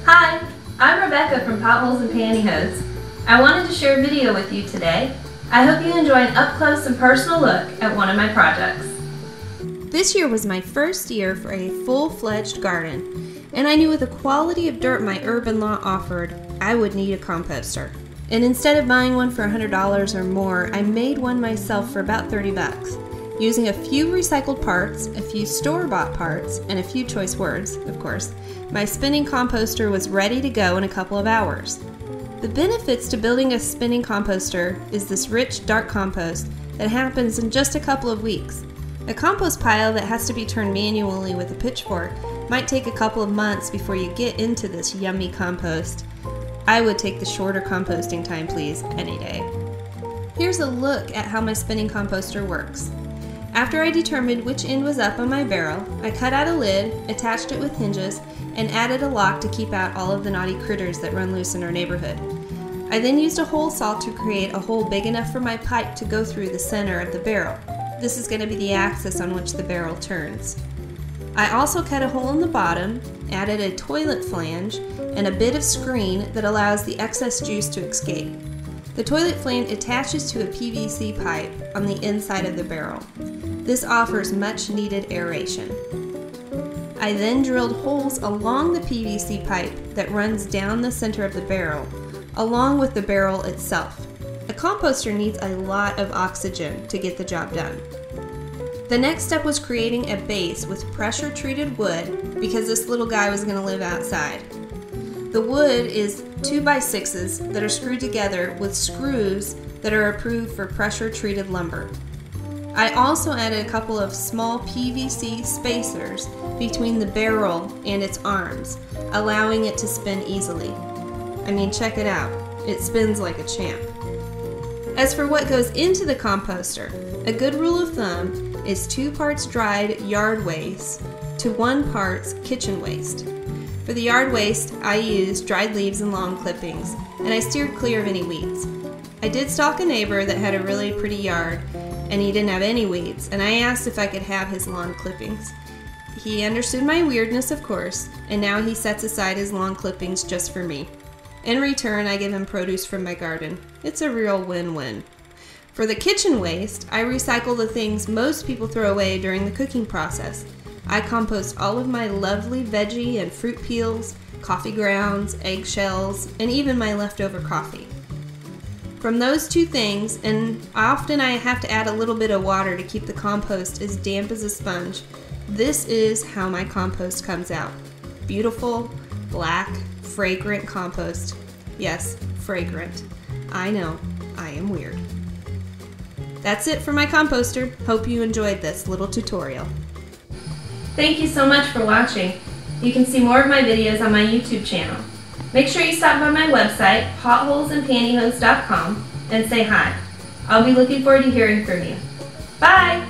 Hi, I'm Rebekah from Potholes and Pantyhose. I wanted to share a video with you today. I hope you enjoy an up-close and personal look at one of my projects. This year was my first year for a full-fledged garden, and I knew with the quality of dirt my urban lot offered, I would need a composter. And instead of buying one for $100 or more, I made one myself for about 30 bucks. Using a few recycled parts, a few store-bought parts, and a few choice words, of course, my spinning composter was ready to go in a couple of hours. The benefits to building a spinning composter is this rich, dark compost that happens in just a couple of weeks. A compost pile that has to be turned manually with a pitchfork might take a couple of months before you get into this yummy compost. I would take the shorter composting time, please, any day. Here's a look at how my spinning composter works. After I determined which end was up on my barrel, I cut out a lid, attached it with hinges, and added a lock to keep out all of the naughty critters that run loose in our neighborhood. I then used a hole saw to create a hole big enough for my pipe to go through the center of the barrel. This is going to be the axis on which the barrel turns. I also cut a hole in the bottom, added a toilet flange, and a bit of screen that allows the excess juice to escape. The toilet flange attaches to a PVC pipe on the inside of the barrel. This offers much needed aeration. I then drilled holes along the PVC pipe that runs down the center of the barrel, along with the barrel itself. A composter needs a lot of oxygen to get the job done. The next step was creating a base with pressure-treated wood because this little guy was going to live outside. The wood is 2x6s that are screwed together with screws that are approved for pressure-treated lumber. I also added a couple of small PVC spacers between the barrel and its arms, allowing it to spin easily. I mean, check it out. It spins like a champ. As for what goes into the composter, a good rule of thumb is 2 parts dried yard waste to 1 part kitchen waste. For the yard waste, I used dried leaves and lawn clippings, and I steered clear of any weeds. I did stalk a neighbor that had a really pretty yard, and he didn't have any weeds, and I asked if I could have his lawn clippings. He understood my weirdness, of course, and now he sets aside his lawn clippings just for me. In return, I give him produce from my garden. It's a real win-win. For the kitchen waste, I recycle the things most people throw away during the cooking process. I compost all of my lovely veggie and fruit peels, coffee grounds, eggshells, and even my leftover coffee. From those 2 things, and often I have to add a little bit of water to keep the compost as damp as a sponge, this is how my compost comes out. Beautiful, black, fragrant compost. Yes, fragrant. I know, I am weird. That's it for my composter. Hope you enjoyed this little tutorial. Thank you so much for watching. You can see more of my videos on my YouTube channel. Make sure you stop by my website, potholesandpantyhose.com, and say hi. I'll be looking forward to hearing from you. Bye!